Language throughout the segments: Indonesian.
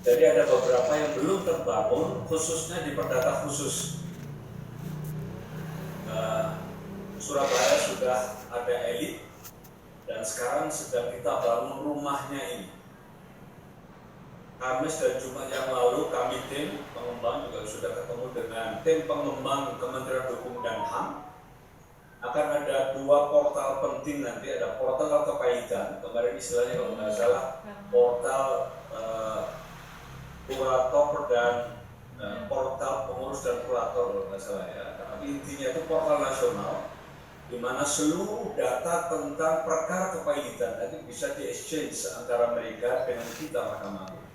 Jadi ada beberapa yang belum terbangun, khususnya di perdata khusus. Surabaya sudah ada elit dan sekarang sedang kita bangun rumahnya ini. Kamis dan Jumat yang lalu kami tim pengembang juga sudah ketemu dengan tim pengembang Kementerian Hukum dan HAM. Akan ada dua portal penting nanti, ada portal kepahitan, kemarin istilahnya kalau nggak salah portal kurator dan portal pengurus dan kurator kalau nggak salah ya. Tapi intinya itu portal nasional di mana seluruh data tentang perkara kepahitan nanti bisa di-exchange antara mereka dengan kita Mahkamah Agung.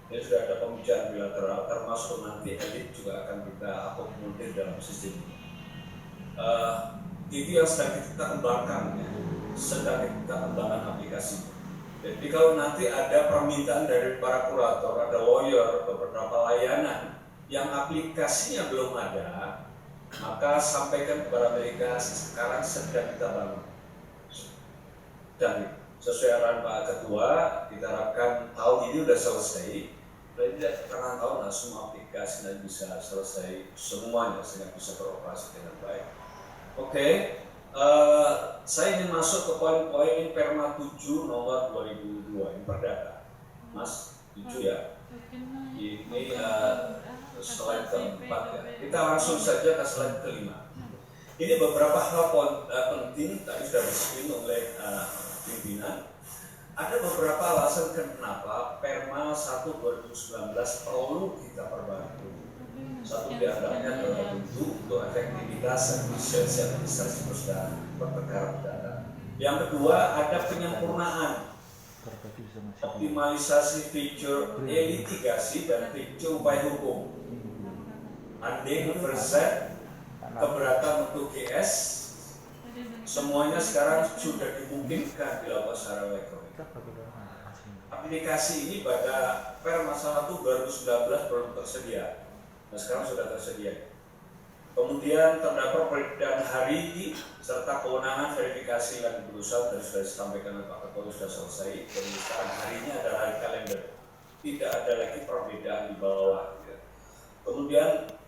Ini sudah ada pembicaraan bilateral, termasuk nanti elit juga akan kita akomodir dalam sistem ini. Itu yang sedang kita kembangkan, ya. Sedang kita kembangkan aplikasi. Jadi kalau nanti ada permintaan dari para kurator, ada lawyer, beberapa layanan yang aplikasinya belum ada, maka sampaikan kepada mereka sekarang sedang kita bangun. Dan sesuai arahan Pak Ketua, kita harapkan tahun ini sudah selesai. Dan tidak pernah tahu nah, semua aplikasi dan bisa selesai semuanya sehingga bisa beroperasi dengan baik. Oke, saya ingin masuk ke poin-poin Perma 7 nomor 2002 ini perdata. Mas, 7 ya. Ini slide keempat ya. Kita langsung saja ke slide kelima. Ini beberapa hal penting tadi sudah disebut oleh pimpinan. Ada beberapa alasan kenapa Perma 1 2019 perlu kita perbaiki. Satu di antaranya adalah untuk efektivitas efisiensi administrasi perusahaan perkara perdata. Yang kedua ada penyempurnaan, optimalisasi fitur e-litigasi dan fitur upaya hukum. Anding, verset, keberatan untuk GS, semuanya sekarang sudah dimungkinkan dilakukan secara elektronik. Aplikasi ini pada Perma 1 2019 belum tersedia. Nah sekarang sudah tersedia. Kemudian terdapat perbedaan hari serta kewenangan verifikasi dan keputusan dan sudah disampaikan oleh Pak Ketua sudah selesai. Jadi sekarang harinya adalah hari kalender. Tidak ada lagi perbedaan di bawah. Kemudian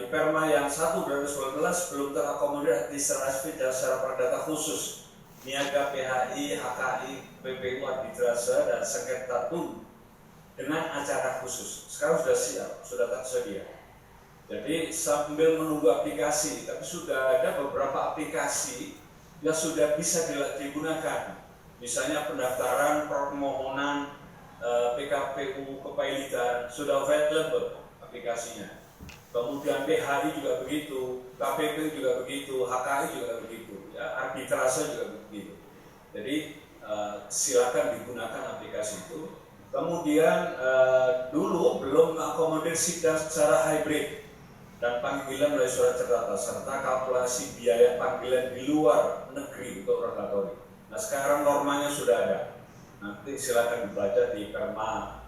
di Perma yang 1 2019 belum terakomodir administrasi dan secara perdata khusus. Niaga PHI, HKI, PPU arbitrase dan sengketa TUN dengan acara khusus. Sekarang sudah siap, sudah tersedia. Jadi sambil menunggu aplikasi, tapi sudah ada beberapa aplikasi yang sudah bisa digunakan. Misalnya pendaftaran permohonan PKPU kepailitan sudah available aplikasinya. Kemudian PHI juga begitu, KPP juga begitu, HKI juga begitu, ya, arbitrase juga begitu. Jadi silakan digunakan aplikasi itu. Kemudian dulu belum mengakomodir sidang secara hybrid dan panggilan melalui surat tertata serta kalkulasi biaya panggilan di luar negeri untuk rogatori. Nah sekarang normanya sudah ada. Nanti silakan dibaca di Perma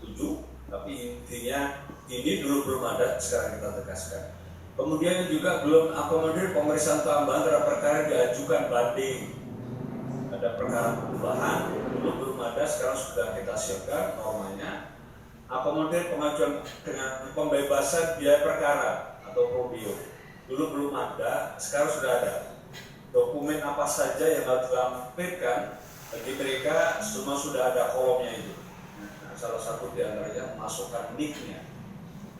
7. Tapi intinya ini dulu belum ada, sekarang kita tegaskan. Kemudian juga belum akomodir pemeriksaan tambahan terhadap perkara diajukan banding. Ada perkara perubahan, dulu belum ada, sekarang sudah kita siapkan normanya. Akomodir pengajuan dengan pembebasan biaya perkara atau probio. Dulu belum ada, sekarang sudah ada. Dokumen apa saja yang harus dilampirkan bagi mereka semua sudah ada kolomnya itu. Salah satu di antaranya memasukkan NIK-nya,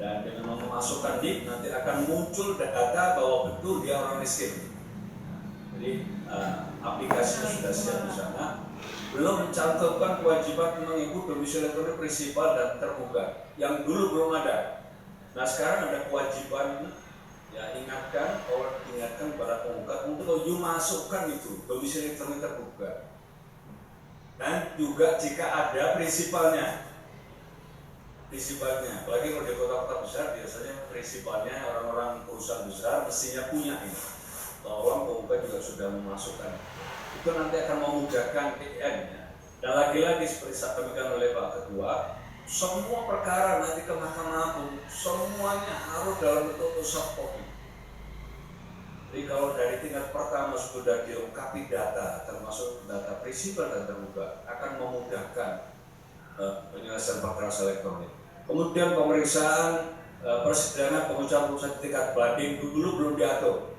dan dengan memasukkan NIK nanti akan muncul data bahwa betul dia orang miskin. Jadi aplikasinya sudah siap di sana. Belum mencantumkan kewajiban mengikut domisili elektronik prinsipal dan terbuka yang dulu belum ada. Nah sekarang ada kewajiban ya ingatkan para penggugat untuk masukkan itu domisili elektronik terbuka. Dan juga jika ada prinsipalnya, apalagi kalau di kota-kota besar biasanya prinsipalnya orang-orang perusahaan besar mestinya punya ini. Tolong penggugat juga sudah memasukkan. Itu nanti akan memudahkan PN ya. Dan lagi-lagi seperti disampaikan oleh Pak Ketua, semua perkara nanti ke Mahkamah Agung semuanya harus dalam bentuk soft copy. Jadi kalau dari tingkat pertama sudah dilengkapi data, termasuk data prinsipal dan terbuka, akan memudahkan penyelesaian penyelesaian perkara elektronik. Kemudian pemeriksaan persidangan pengucapan putusan tingkat banding dulu belum diatur.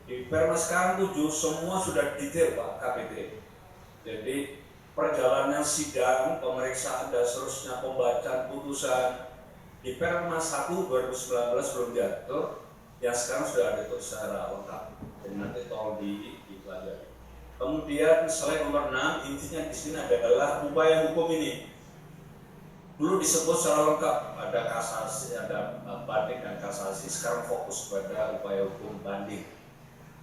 Di Perma sekarang 7 semua sudah detail Pak KPT. Jadi perjalanan sidang, pemeriksaan dan seterusnya, pembacaan putusan di Perma 1 2019 belum diatur, yang sekarang sudah diatur secara lengkap. Jadi nanti tolong dipelajari. Kemudian selain nomor 6, intinya di sini adalah upaya hukum ini. Dulu disebut secara lengkap, ada kasasi, ada banding dan kasasi. Sekarang fokus pada upaya hukum banding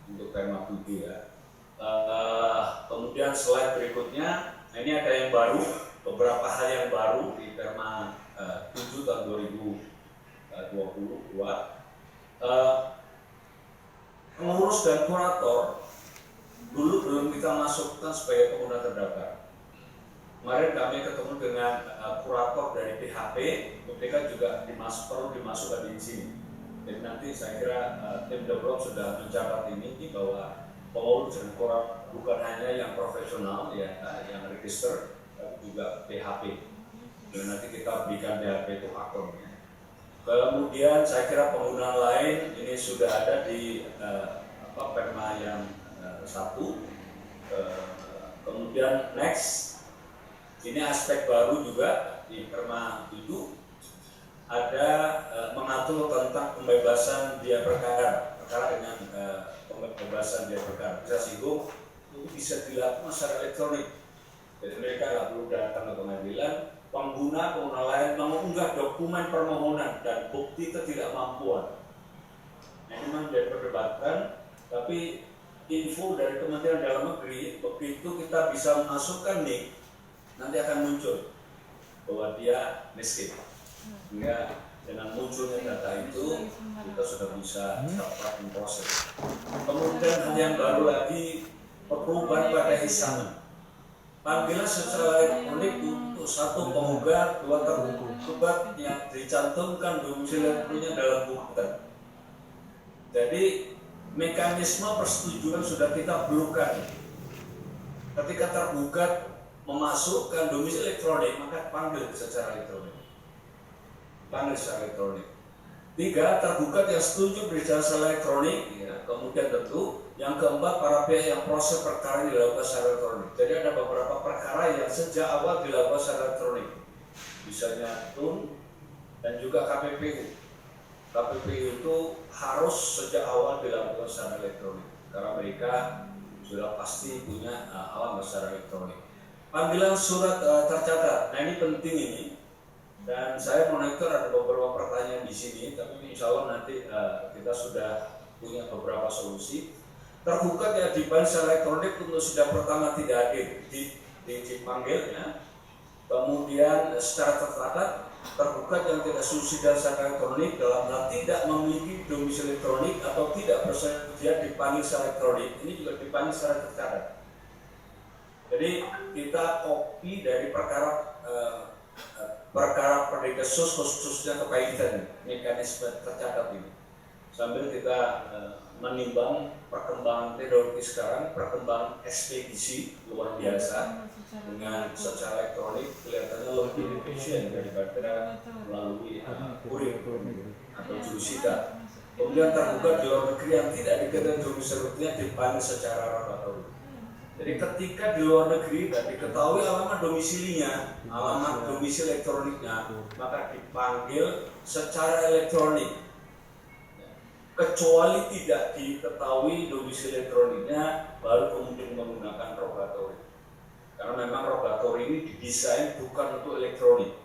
untuk Perma 7 ya. Kemudian slide berikutnya, ini ada yang baru, beberapa hal yang baru di Perma 7 tahun 2022. Pengurus dan kurator dulu belum kita masukkan sebagai pengguna terdaftar. Kemarin kami ketemu dengan kurator dari PHP, mereka juga perlu dimasukkan di sini. Jadi nanti saya kira tim develop sudah mencatat ini bahwa pengurus dan kurator bukan hanya yang profesional, ya, yang register, tapi juga PHP. Dan nanti kita berikan PHP itu akunnya. Kemudian saya kira penggunaan lain ini sudah ada di Perma yang 1. Kemudian next. Ini aspek baru juga di Perma 7 ada mengatur tentang pembebasan biaya perkara dengan pembebasan biaya perkara. Bisa singgung itu bisa dilakukan secara elektronik. Jadi mereka nggak perlu datang ke pengadilan. Pengguna lain mengunggah dokumen permohonan dan bukti ketidakmampuan. Nah, ini memang diperdebatkan, tapi info dari Kementerian Dalam Negeri begitu kita bisa masukkan nih, nanti akan muncul bahwa dia miskin. Sehingga dengan munculnya data itu kita sudah bisa dapat memproses. Kemudian hal yang baru lagi, perubahan pada hisaman. Panggilan secara elektronik untuk satu penggugat, 2 tergugat yang dicantumkan domisili elektroniknya dalam gugatan. Jadi mekanisme persetujuan sudah kita belukkan. Ketika tergugat memasukkan domisili elektronik, maka panggil secara elektronik. Panggil secara elektronik. 3, tergugat yang setuju berjalan secara elektronik, ya. Kemudian tentu yang keempat, para pihak yang proses perkara dilakukan secara elektronik. Jadi ada beberapa perkara yang sejak awal dilakukan secara elektronik, misalnya TUN dan juga KPPU. KPPU itu harus sejak awal dilakukan secara elektronik karena mereka sudah pasti punya alamat secara elektronik. Panggilan surat tercatat, nah ini penting ini. Dan saya monitor ada beberapa pertanyaan di sini, tapi insya Allah nanti kita sudah punya beberapa solusi. Tergugat yang dipanggil secara elektronik untuk sidang pertama tidak hadir, dipanggil ya. Kemudian secara tercatat, tergugat yang tidak sidang secara elektronik dalam hal tidak memiliki domisili elektronik atau tidak bersedia dipanggil secara elektronik, ini juga dipanggil secara tercatat. Jadi kita copy dari perkara Perdigasus khususnya kepaitan mekanisme tercatat ini, sambil kita menimbang perkembangan teknologi sekarang, perkembangan ekspedisi luar biasa dengan secara elektronik kelihatannya lebih efisien daripada melalui kurir atau jurusita. Kemudian tergugat di luar negeri yang tidak diketahui domisilinya dipanggil secara laboratorium. Jadi ketika di luar negeri dan diketahui alamat domisilinya, alamat domisili elektroniknya, maka dipanggil secara elektronik. Kecuali tidak diketahui domisili elektroniknya, baru kemudian menggunakan rogatori. Karena memang rogatori ini didesain bukan untuk elektronik.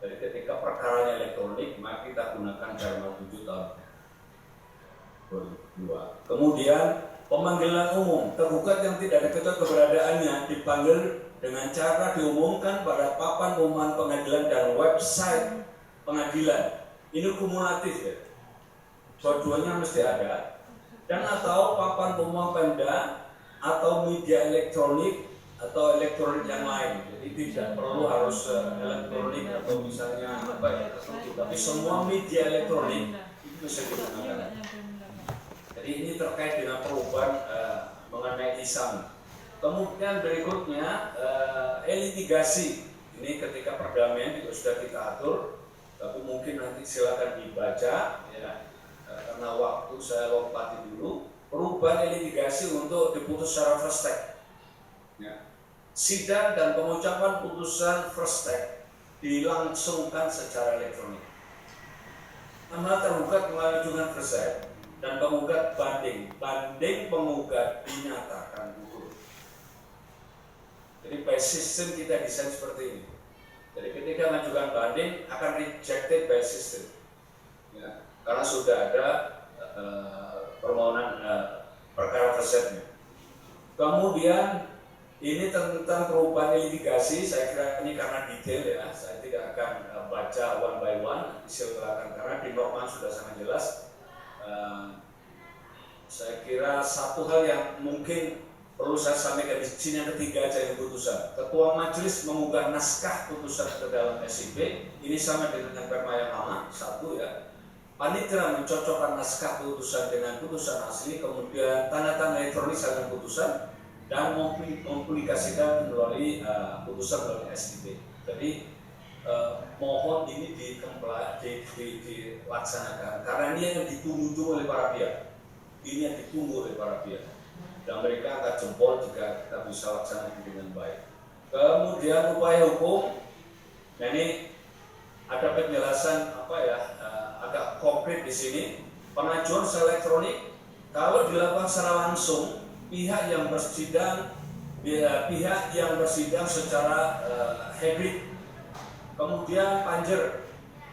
Jadi ketika perkaranya elektronik, maka kita gunakan Perma 7 tahun 2002. Kemudian pemanggilan umum, tergugat yang tidak diketahui keberadaannya dipanggil dengan cara diumumkan pada papan pengumuman pengadilan dan website pengadilan. Ini kumulatif ya, dua-duanya mesti ada. Dan atau papan pengumuman Pemda atau media elektronik atau elektronik yang lain. Jadi tidak perlu harus elektronik atau misalnya apa ya, tapi semua media elektronik itu bisa digunakan. Jadi ini terkait dengan perubahan mengenai ISAM. Kemudian berikutnya litigasi. Ini ketika perdamaian juga sudah kita atur, tapi mungkin nanti silakan dibaca ya, karena waktu saya lompati dulu. Perubahan litigasi untuk diputus secara first take. Ya. Sidang dan pengucapan putusan first take dilangsungkan secara elektronik. Nama tergugat mengajukan first take dan penggugat banding. Banding penggugat dinyatakan gugur. Jadi by system kita desain seperti ini. Jadi ketika mengajukan banding akan rejected by system. Ya. Karena sudah ada permohonan perkara tersetnya. Kemudian ini tentang perubahan litigasi, saya kira ini karena detail ya, saya tidak akan baca one by one, silakan karena di norma sudah sangat jelas. Saya kira satu hal yang mungkin perlu saya sampaikan di sini yang ketiga aja yang putusan. Ketua majelis mengunggah naskah putusan ke dalam SIP, ini sama dengan perma yang lama, satu ya. Panitia mencocokkan naskah putusan dengan putusan asli, kemudian tanda-tanda elektronik dengan putusan dan mempublikasikan melalui putusan melalui SIP. Jadi mohon ini dilaksanakan karena ini yang ditunggu oleh para pihak. Ini yang ditunggu oleh para pihak. Dan mereka akan jempol jika kita bisa laksanakan dengan baik. Kemudian upaya hukum, nah ini ada penjelasan agak konkret di sini. Pengajuan secara elektronik kalau dilakukan secara langsung, pihak yang bersidang secara hybrid. Kemudian panjer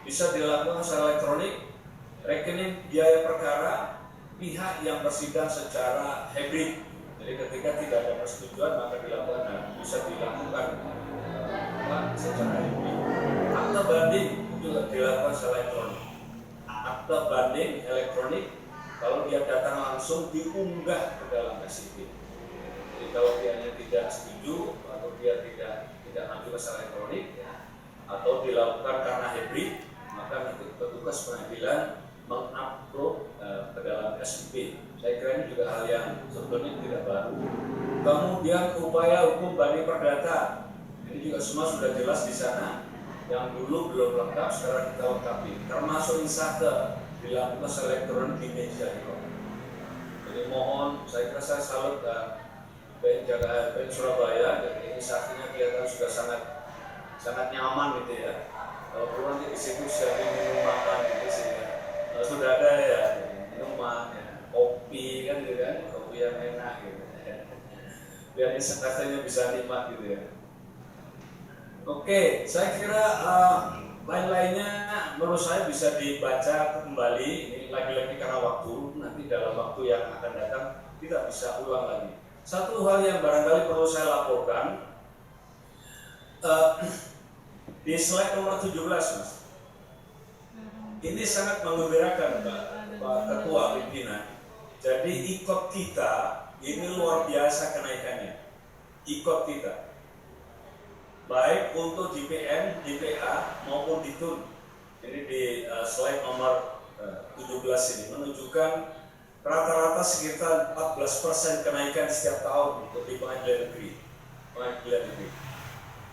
bisa dilakukan secara elektronik. Rekening biaya perkara pihak yang bersidang secara hybrid. Jadi ketika tidak ada persetujuan maka bisa dilakukan secara hybrid. Akta banding juga dilakukan secara elektronik. Akta banding elektronik kalau dia datang langsung diunggah ke dalam SIP. Jadi kalau dia tidak setuju atau dia tidak maju secara elektronik ya, atau dilakukan karena hybrid, maka nanti petugas pengadilan mengupload ke dalam SIP. Saya kira ini juga hal yang sebetulnya tidak baru. Kemudian upaya hukum banding perdata, ini juga semua sudah jelas di sana. Yang dulu belum lengkap, sekarang kita lengkapi. Termasuk insake dilakukan secara elektronik di meja itu. Jadi mohon, saya kira saya salut PN Surabaya, dan ini saksinya kelihatan sudah sangat nyaman gitu ya. Kalau perlu nanti di situ sharing minum makan gitu sih ya. Sudah ada ya minuman, ya, kopi kan gitu kan, kopi yang enak gitu. Biar saksinya bisa nikmat gitu ya. Oke, saya kira lain-lainnya menurut saya bisa dibaca kembali. Ini lagi-lagi karena waktu, nanti dalam waktu yang akan datang tidak bisa ulang lagi. Satu hal yang barangkali perlu saya laporkan, di slide nomor 17 Mas, ini sangat mengembirakan Pak Ketua Pimpinan. Jadi ikot kita ini luar biasa kenaikannya, ikot kita baik untuk DPM, DPA maupun DITUN. Ini di slide nomor 17 ini menunjukkan rata-rata sekitar 14% kenaikan setiap tahun untuk di pengadilan negeri.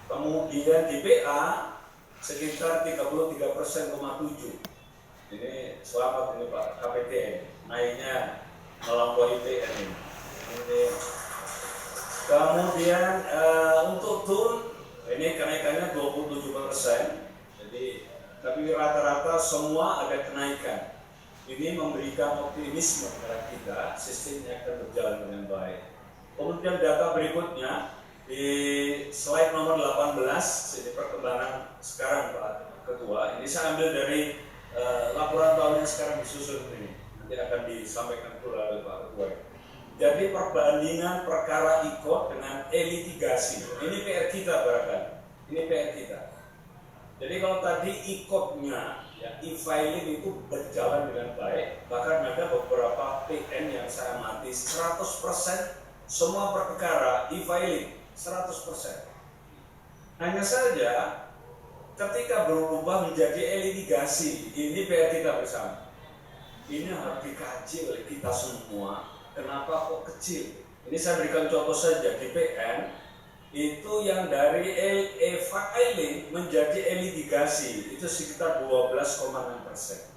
Kemudian DPA sekitar 33,7%. Ini selamat ini Pak KPTN, naiknya melampaui PN ini. Kemudian untuk TUN ini kenaikannya 27%. Jadi tapi rata-rata semua ada kenaikan. Ini memberikan optimisme kepada kita, sistemnya akan berjalan dengan baik. Kemudian data berikutnya di slide nomor 18, ini perkembangan sekarang Pak Ketua. Ini saya ambil dari laporan tahun yang sekarang disusun ini. Nanti akan disampaikan pula oleh Pak Ketua. Jadi perbandingan perkara ikot dengan litigasi. Ini PR kita barangkali. Ini PR kita. Jadi kalau tadi ikotnya, ya, e-filing itu berjalan dengan baik. Bahkan ada beberapa PN yang saya amati 100% semua perkara e-filing 100%. Hanya saja ketika berubah menjadi litigasi, ini PR kita bersama. Ini harus dikaji oleh kita semua. Kenapa kok kecil? Ini saya berikan contoh saja di PN itu yang dari e-filing menjadi e-litigasi itu sekitar 12,6%.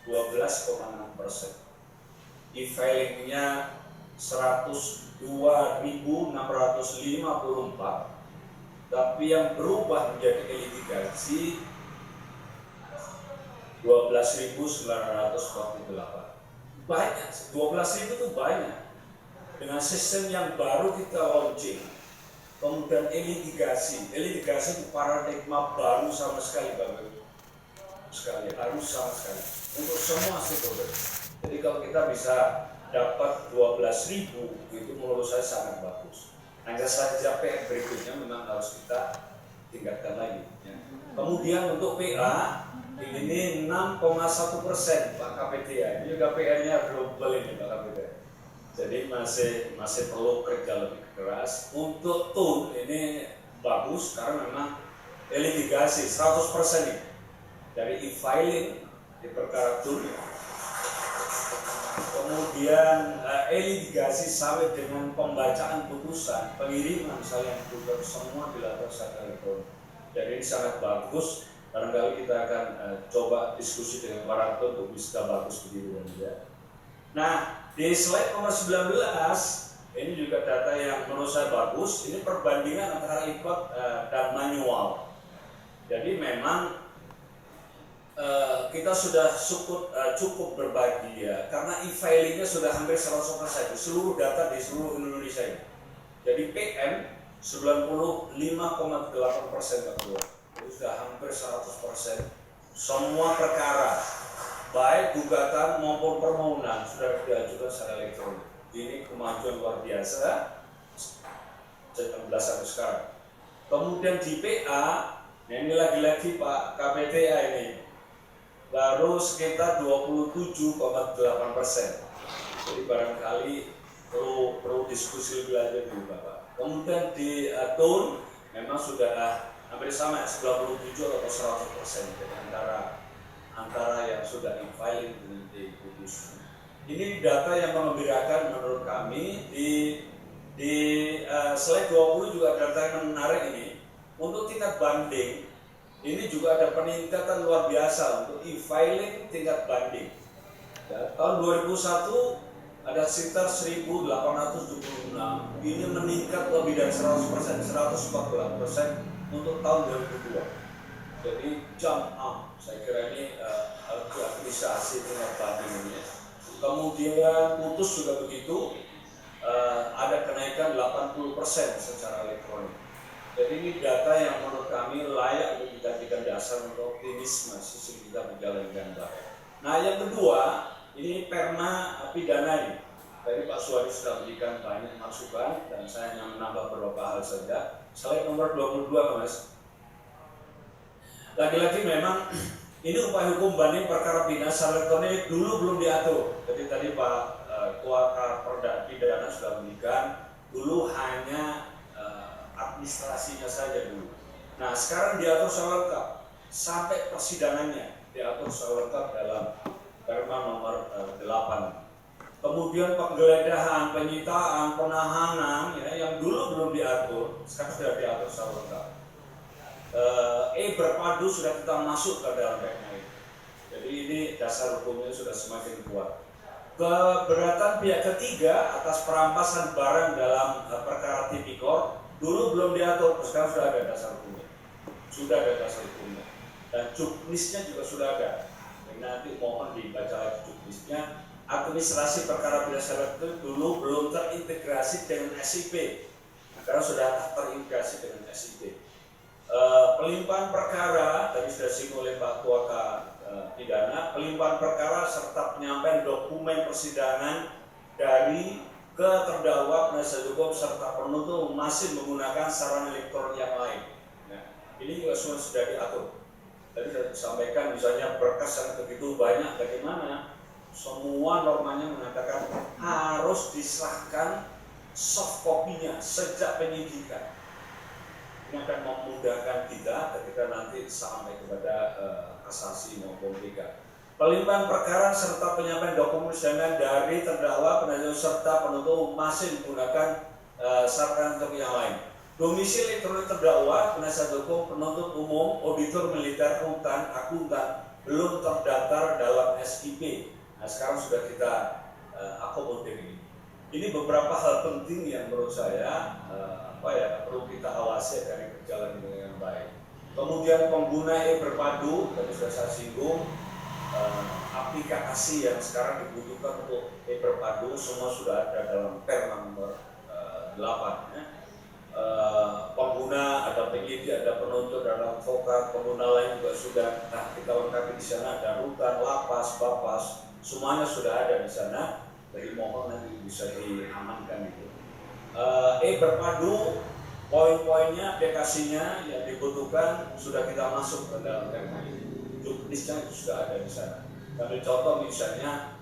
12,6%. E-filingnya 102.654, tapi yang berubah menjadi e-litigasi 12.948. Banyak, 12.000 itu banyak. Dengan sistem yang baru kita launching, kemudian e-litigasi itu paradigma baru sama sekali, Bapak Ibu sekali, harus sama sekali untuk semua stakeholder. Jadi kalau kita bisa dapat 12.000 itu menurut saya sangat bagus. Hanya saja PR berikutnya memang harus kita tingkatkan lagi. Ya. Kemudian untuk PA ini 6,1% Pak KPTA. Ini juga PR-nya global ini Pak KPTA. Jadi masih perlu kerja lebih keras. Untuk tone ini bagus karena memang e-litigasi 100% ini dari e-filing di perkara tone. Kemudian e-litigasi sampai dengan pembacaan putusan, pengiriman misalnya putusan semua dilakukan secara elektronik. Jadi ini sangat bagus. Barangkali kita akan coba diskusi dengan para aktor untuk bisa bagus begitu ya. Nah, di slide nomor 19 ini juga data yang menurut saya bagus. Ini perbandingan antara e-code dan manual. Jadi memang kita sudah cukup berbahagia karena e-filingnya sudah hampir 100% seluruh data di seluruh Indonesia ini. Jadi PM 95,8% keluar. Itu sudah hampir 100%. Semua perkara baik gugatan maupun permohonan sudah diajukan secara elektronik. Ini kemajuan luar biasa sejak 16 sampai sekarang. Kemudian di PA, ini lagi-lagi Pak KPTA ini baru sekitar 27,8%. Jadi barangkali perlu diskusi lebih lanjut dulu Bapak. Kemudian di tone memang sudah hampir sama 97 atau 100% jadi antara yang sudah e-filing dengan e-putus. Ini data yang mengembirakan menurut kami. Di slide 20 juga data yang menarik ini. Untuk tingkat banding ini juga ada peningkatan luar biasa untuk e-filing tingkat banding. Ya, tahun 2001 ada sekitar 1.876. Ini meningkat lebih dari 100%, 148% untuk tahun 2002. Jadi jump up, saya kira ini harus diapresiasi tingkat banding ini. Kemudian putus juga begitu, ada kenaikan 80% secara elektronik. Jadi ini data yang menurut kami layak untuk dijadikan dasar untuk optimisme sistem kita berjalan dengan baik. Nah yang kedua, ini perma pidana ini. Tadi Pak Suwadi sudah berikan banyak masukan dan saya hanya menambah beberapa hal saja. Slide nomor 22 Mas. Lagi-lagi memang ini upaya hukum banding perkara pidana secara elektronik dulu belum diatur. Jadi tadi Pak Ketua Perda Pidana sudah berikan, dulu hanya administrasinya saja dulu. Nah sekarang diatur secara lengkap sampai persidangannya diatur secara lengkap dalam Perma nomor 8. Kemudian penggeledahan, penyitaan, penahanan ya, yang dulu belum diatur sekarang sudah diatur secara lengkap. Berpadu sudah kita masuk ke dalam perma ini. Jadi ini dasar hukumnya sudah semakin kuat. Keberatan pihak ketiga atas perampasan barang dalam perkara tipikor dulu belum diatur, sekarang sudah ada dasar hukumnya. Sudah ada dasar hukumnya. Dan juknisnya juga sudah ada. Jadi nanti mohon dibaca lagi juknisnya. Administrasi perkara pidana itu dulu belum terintegrasi dengan SIP. Sekarang sudah terintegrasi dengan SIP. Pelimpahan perkara tadi sudah disinggung oleh Pak Ketua Pidana, pelimpahan perkara serta penyampaian dokumen persidangan dari ke terdakwa, penasihat hukum serta penuntut masih menggunakan sarana elektronik yang lain. Nah, ini juga semua sudah diatur. Tadi sudah disampaikan misalnya berkas yang begitu banyak, bagaimana semua normanya mengatakan harus diserahkan soft copy-nya sejak penyidikan. Ini akan memudahkan kita ketika nanti sampai kepada kasasi maupun PK. Pelimpahan perkara serta penyampaian dokumen persidangan dari terdakwa, penasihat serta penuntut masih menggunakan syarat untuk yang lain. Domisili elektronik terdakwa, penasihat hukum, penuntut umum, auditor militer, rutan, akuntan belum terdaftar dalam SIP. Nah, sekarang sudah kita akomodir ini. Ini beberapa hal penting yang menurut saya perlu kita awasi agar ini berjalan dengan baik. Kemudian pengguna berpadu, tadi sudah saya singgung, aplikasi yang sekarang dibutuhkan untuk berpadu semua sudah ada dalam Perma nomor 8. Ya. Pengguna, ada penyidik, ada penuntut, ada advokat, pengguna lain juga sudah. Nah, kita lengkapi di sana ada rutan, lapas, bapas, semuanya sudah ada di sana. Jadi mohon nanti bisa diamankan itu. Berpadu, poin-poinnya, aplikasinya yang dibutuhkan sudah kita masuk ke dalam Perma ini. Juknisnya itu sudah ada di sana. Kami contoh misalnya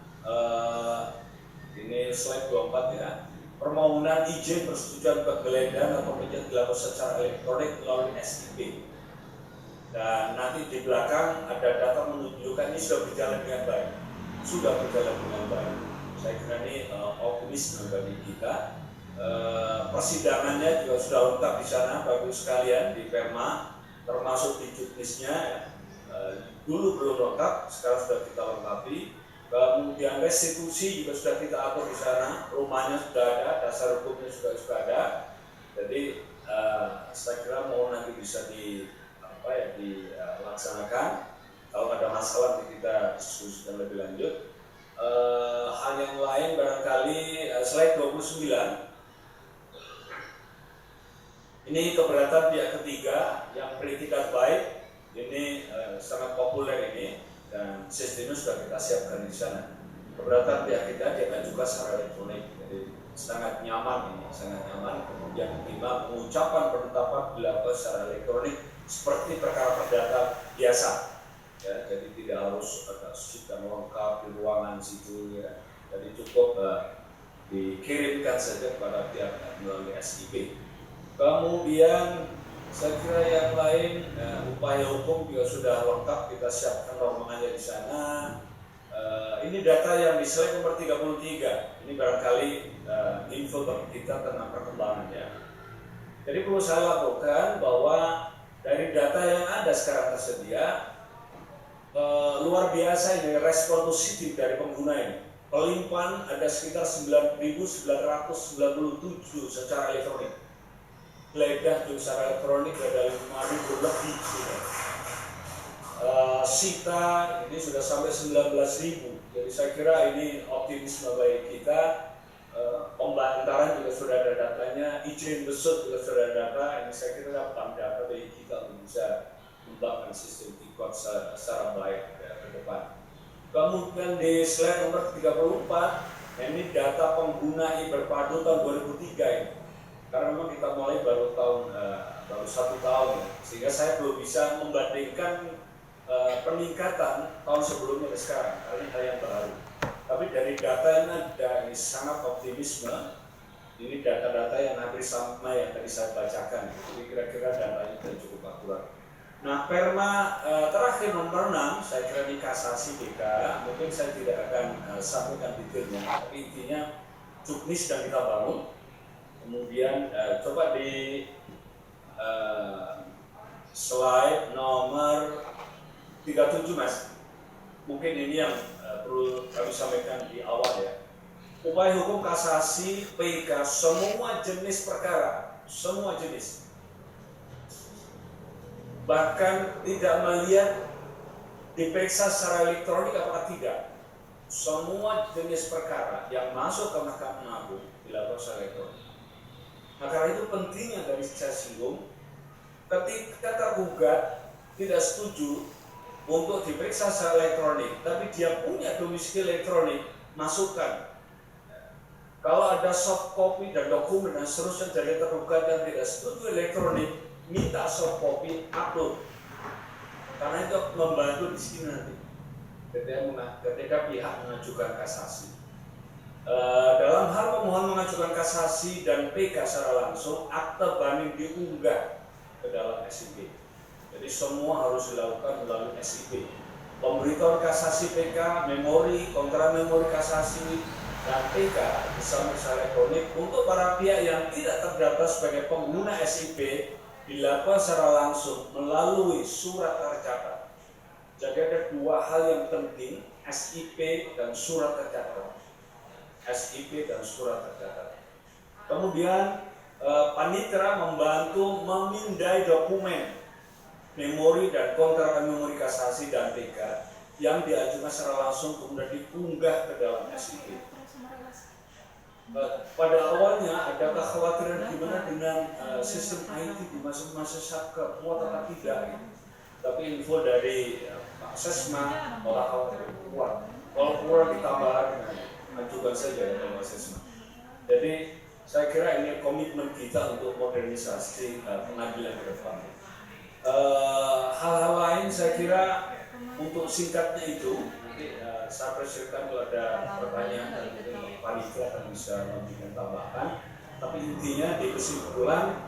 ini slide 24 ya. Permohonan izin persetujuan penggeledahan atau penyidik dilakukan secara elektronik melalui SIP. Dan nanti di belakang ada data menunjukkan ini sudah berjalan dengan baik. Sudah berjalan dengan baik. Saya kira ini optimisme bagi kita. Persidangannya juga sudah lengkap di sana, bagus sekalian di Perma, termasuk di juknisnya. Ya. Dulu belum lengkap, sekarang sudah kita lengkapi. Kemudian restitusi juga sudah kita atur di sana, rumahnya sudah ada, dasar hukumnya sudah ada. Jadi saya kira mau nanti bisa dilaksanakan. Kalau ada masalah nanti kita diskusikan lebih lanjut. Hal yang lain barangkali slide 29. Ini keberatan pihak ketiga yang beritikat baik. Ini sangat populer ini. Dan sistemnya sudah kita siapkan di sana. Keberatan pihak kita dia juga secara elektronik, jadi sangat nyaman ini, sangat nyaman. Kemudian kelima, pengucapan penetapan dilakukan secara elektronik seperti perkara perdata biasa. Ya, jadi tidak harus ada sheet dan lengkap di ruangan situ ya. Jadi cukup dikirimkan saja kepada pihak melalui SIP. Kemudian saya kira yang lain, upaya hukum juga sudah lengkap, kita siapkan rombongannya di sana. Ini data yang di slide nomor 33. Ini barangkali info bagi kita tentang perkembangannya. Jadi perlu saya lakukan bahwa dari data yang ada sekarang tersedia, luar biasa ini respon positif dari pengguna ini. Pelimpahan ada sekitar 9.997 secara elektronik. Geledah secara elektronik ada 5.000 lebih. Sita ini sudah sampai 19.000. Jadi saya kira ini optimisme bagi kita. Pembantaran juga sudah ada datanya, izin besut juga sudah ada data. Ini saya kira data bagi kita untuk bisa mengembangkan sistem tikot secara baik ke depan. Kemudian di slide nomor 34, ini data pengguna berpadu tahun 2003 ini. Karena memang kita mulai baru 1 tahun ya. Sehingga saya belum bisa membandingkan peningkatan tahun sebelumnya dan sekarang, karena hal yang baru. Tapi dari data yang ada ini sangat optimisme. Ini data-data yang hampir sama yang tadi saya bacakan. Jadi kira-kira datanya sudah cukup akurat. Nah, Perma terakhir nomor 6, saya kira di kasasi BK. Mungkin saya tidak akan sampaikan detailnya, tapi intinya juknis sedang kita bangun. Kemudian coba di slide nomor 37 Mas. Mungkin ini yang perlu kami sampaikan di awal ya. Upaya hukum kasasi PK semua jenis perkara, semua jenis. Bahkan tidak melihat diperiksa secara elektronik apakah tidak. Semua jenis perkara yang masuk ke Mahkamah Agung dilakukan secara elektronik. Nah, karena itu pentingnya dari saya singgung, ketika tergugat tidak setuju untuk diperiksa secara elektronik, tapi dia punya domisili elektronik, masukkan. Kalau ada soft copy dan dokumen dan seterusnya dari tergugat yang tidak setuju elektronik, minta soft copy, upload. Karena itu membantu di sini nanti ketika pihak mengajukan kasasi. Dalam hal pemohon mengajukan kasasi dan PK secara langsung, akte banding diunggah ke dalam SIP. Jadi semua harus dilakukan melalui SIP. Pemberitahuan kasasi PK, memori, kontra memori kasasi, dan TK bisa elektronik untuk para pihak yang tidak terdaftar sebagai pengguna SIP dilakukan secara langsung melalui surat tercatat. Jadi ada dua hal yang penting, SIP dan surat tercatat. SIP dan surat tercatat. Kemudian panitera membantu memindai dokumen memori dan kontra memori kasasi dan TK yang diajukan secara langsung kemudian diunggah ke dalam SIP. Pada awalnya ada kekhawatiran gimana dengan sistem IT di masa-masa Satker, kuat atau tidak. Tapi info dari Pak Sesma malah khawatir kuat. Kalau kurang ditambah ajukan saja ya Pak Sesma. Jadi saya kira ini komitmen kita untuk modernisasi pengadilan ke depan. Hal-hal lain saya kira untuk singkatnya itu nanti saya persilakan kalau ada pertanyaan dan mungkin panitia akan bisa memberikan tambahan. Tapi intinya di kesimpulan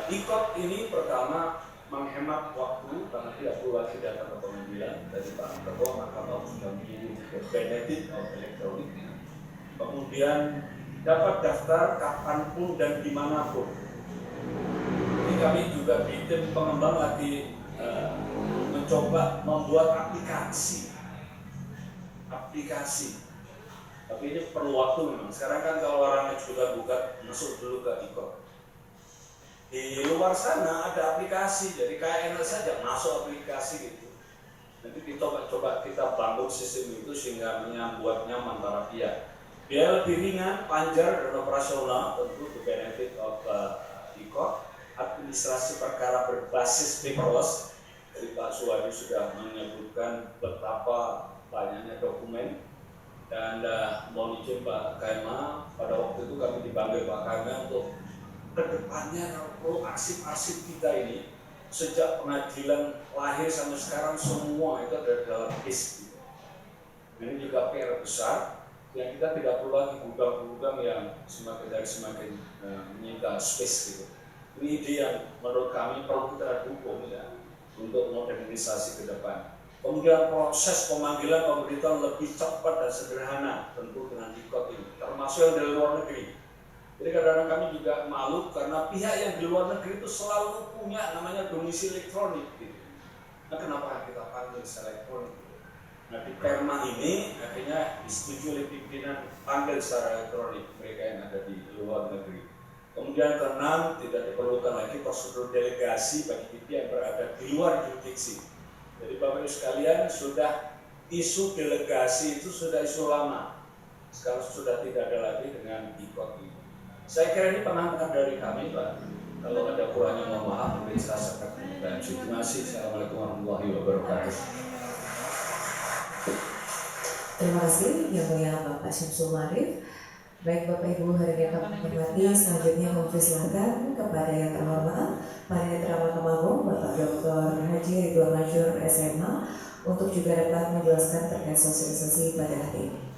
IKOT ini pertama menghemat waktu karena tidak perlu lagi datang ke pengadilan dari Pak Ketua Mahkamah sudah menjadi benefit of elektronik. Kemudian dapat daftar kapanpun dan dimanapun. Ini kami juga di tim pengembang lagi mencoba membuat aplikasi. Tapi ini perlu waktu memang. Sekarang kan kalau orang juga buka masuk dulu ke IKOT. Di luar sana ada aplikasi, jadi kayak enak saja masuk aplikasi gitu. Nanti kita coba kita bangun sistem itu sehingga membuat nyaman para pihak. Biaya lebih ringan, panjang dan operasional tentu the benefit of IKOT. Administrasi perkara berbasis paperless. Jadi Pak Suwadi sudah menyebutkan betapa banyaknya dokumen. Dan mohon izin Pak Kaima, pada waktu itu kami dipanggil Pak Kaima untuk kedepannya kalau arsip-arsip kita ini sejak pengadilan lahir sampai sekarang semua itu ada dalam disk. Ini juga PR besar yang kita tidak perlu lagi gudang-gudang yang semakin menyita space gitu. Ini ide yang menurut kami perlu kita dukung ya untuk modernisasi ke depan. Kemudian proses pemanggilan pemberitahuan lebih cepat dan sederhana tentu dengan IKOT ini, termasuk yang dari luar negeri. Jadi kadang-kadang kami juga malu karena pihak yang di luar negeri itu selalu punya namanya domisili elektronik. Gitu. Nah kenapa kita panggil elektronik? Nah di Perma ini akhirnya disetujui oleh pimpinan panggil secara elektronik mereka yang ada di luar negeri. Kemudian keenam, tidak diperlukan lagi prosedur delegasi bagi pihak yang berada di luar jurisdiksi. Jadi Bapak Ibu sekalian sudah isu delegasi itu sudah isu lama. Sekarang sudah tidak ada lagi dengan IKOT ini. Saya kira ini penampilan dari kami Pak. Kalau ada kurangnya mohon maaf, mungkin saya sampaikan. Dan terima kasih. Assalamualaikum warahmatullahi wabarakatuh. Terima kasih Yang Mulia Bapak Syamsul Ma'arif. Baik Bapak Ibu hari ini kami hormati, selanjutnya kami persilakan kepada yang terhormat Panitera Mahkamah Agung Bapak Dr. Haji Ridwan Mansyur SMA untuk juga dapat menjelaskan terkait sosialisasi pada hari ini.